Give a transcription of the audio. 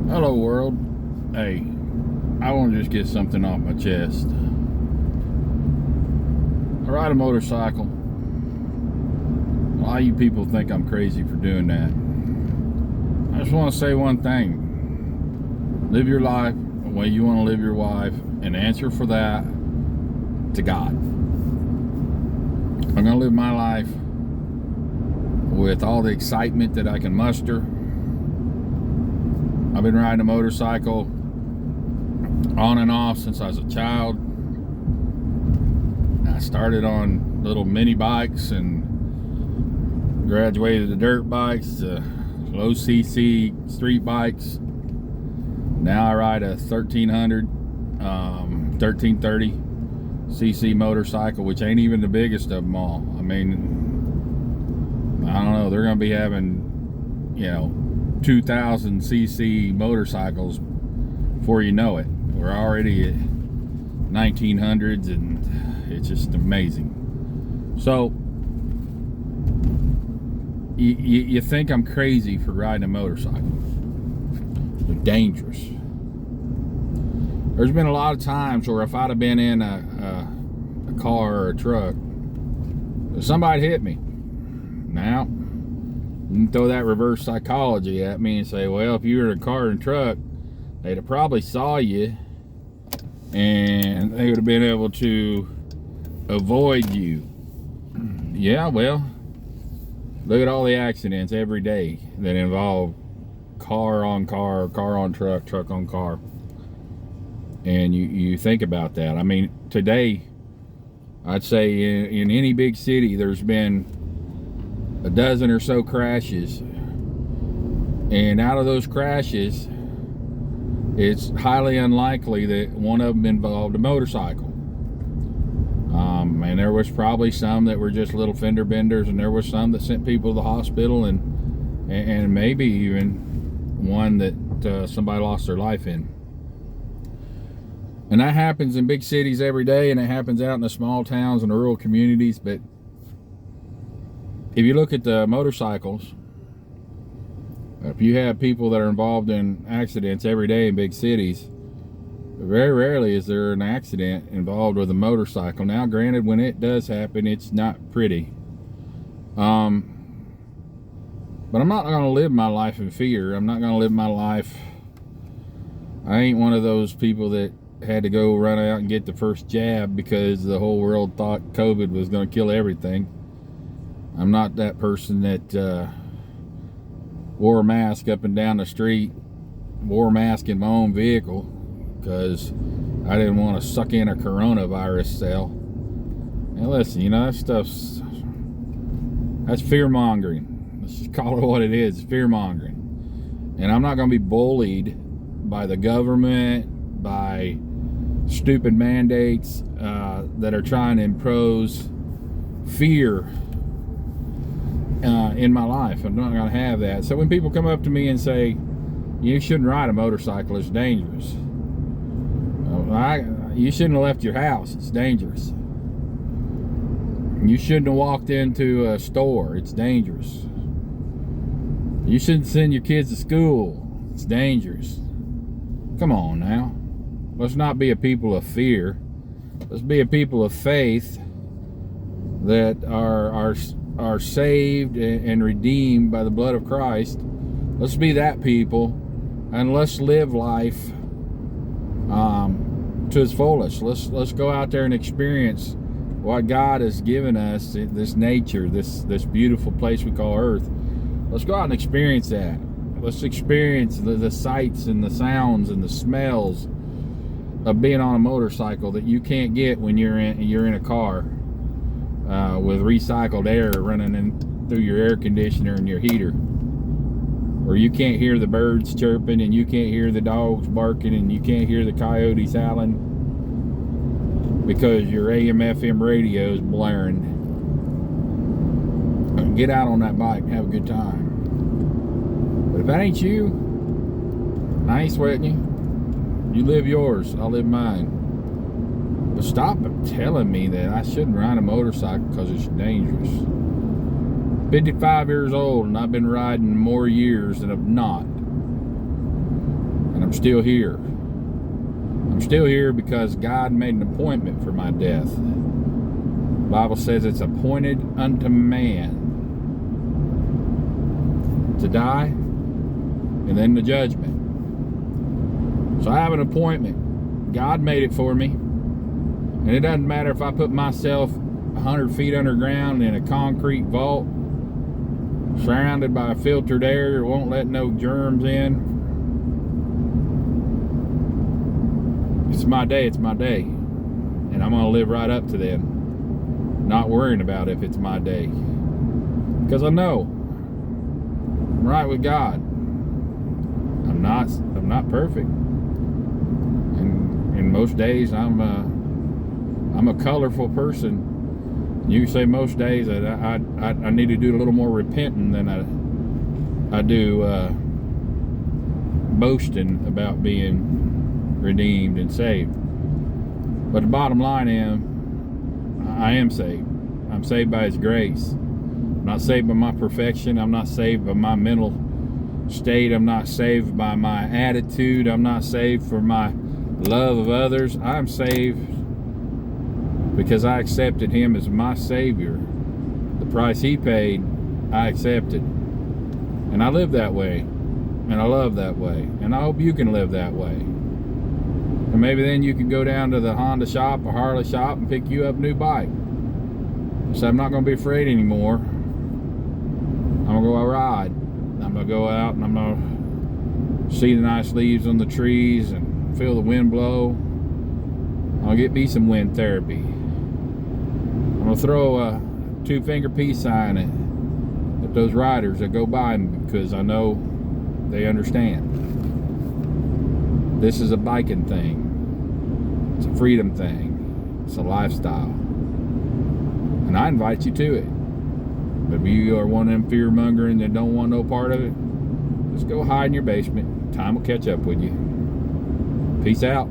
Hello world. Hey, I want to just get something off my chest. I ride a motorcycle. A lot of you people think I'm crazy for doing that. I just want to say one thing. Live your life the way you want to live your life and answer for that to God. I'm going to live my life with all the excitement that I can muster. I've been riding a motorcycle on and off since I was a child. I started on little mini bikes and graduated to dirt bikes, to low cc street bikes. Now I ride a 1330 cc motorcycle, which ain't even the biggest of them all. I mean, I don't know, they're gonna be having 2000 cc motorcycles before you know it. We're already at 1900s and it's just amazing. So you think I'm crazy for riding a motorcycle. They're dangerous. There's been a lot of times where if I'd have been in a car or a truck, somebody hit me. Now you can throw that reverse psychology at me and say, well, if you were in a car and truck, they'd have probably saw you and they would have been able to avoid you. Yeah, well, look at all the accidents every day that involve car on car, car on truck, truck on car. And you think about that. I mean, today, I'd say in any big city, there's been a dozen or so crashes. And out of those crashes, it's highly unlikely that one of them involved a motorcycle. And there was probably some that were just little fender benders, and there was some that sent people to the hospital, and maybe even one that somebody lost their life in. And that happens in big cities every day, and it happens out in the small towns and the rural communities. But if you look at the motorcycles, if you have people that are involved in accidents every day in big cities, very rarely is there an accident involved with a motorcycle. Now, granted, when it does happen, it's not pretty. But I'm not going to live my life in fear. I'm not going to live my life. I ain't one of those people that had to go run out and get the first jab because the whole world thought COVID was going to kill everything. I'm not that person that wore a mask up and down the street, wore a mask in my own vehicle because I didn't want to suck in a coronavirus cell. Now listen, that's fear mongering. Let's just call it what it is, fear mongering. And I'm not going to be bullied by the government, by stupid mandates that are trying to impose fear in my life. I'm not going to have that. So when people come up to me and say, you shouldn't ride a motorcycle, it's dangerous. You shouldn't have left your house, it's dangerous. You shouldn't have walked into a store, it's dangerous. You shouldn't send your kids to school, it's dangerous. Come on now. Let's not be a people of fear. Let's be a people of faith that are saved and redeemed by the blood of Christ. Let's be that people, and let's live life to its fullest. Let's go out there and experience what God has given us, this nature, this beautiful place we call Earth. Let's go out and experience that. Let's experience the sights and the sounds and the smells of being on a motorcycle that you can't get when you're in a car with recycled air running in through your air conditioner and your heater, or you can't hear the birds chirping and you can't hear the dogs barking and you can't hear the coyotes howling because your AM FM radio is blaring. Get out on that bike and have a good time. But if that ain't you, I ain't sweating you. You live yours, I'll live mine. But stop telling me that I shouldn't ride a motorcycle because it's dangerous. 55 years old and I've been riding more years than I've not. I'm still here. I'm still here because God made an appointment for my death. The Bible says it's appointed unto man to die and then the judgment. So I have an appointment. God made it for me. And it doesn't matter if I put myself 100 feet underground in a concrete vault, surrounded by filtered air, won't let no germs in. It's my day, it's my day. And I'm gonna live right up to them, not worrying about if it's my day. Because I know I'm right with God. I'm not perfect. And most days I'm a colorful person. You can say most days that I need to do a little more repenting than I do boasting about being redeemed and saved. But the bottom line is, I am saved. I'm saved by His grace. I'm not saved by my perfection. I'm not saved by my mental state. I'm not saved by my attitude. I'm not saved for my love of others. I'm saved because I accepted Him as my Savior. The price He paid, I accepted. And I live that way. And I love that way. And I hope you can live that way. And maybe then you can go down to the Honda shop or Harley shop and pick you up a new bike. So I'm not going to be afraid anymore. I'm going to go ride. I'm going to go out and I'm going to see the nice leaves on the trees and feel the wind blow. I'll get me some wind therapy. I'm going to throw a 2-finger peace sign at those riders that go by me because I know they understand. This is a biking thing. It's a freedom thing. It's a lifestyle. And I invite you to it. But if you are one of them fear-mongering that don't want no part of it, just go hide in your basement. Time will catch up with you. Peace out.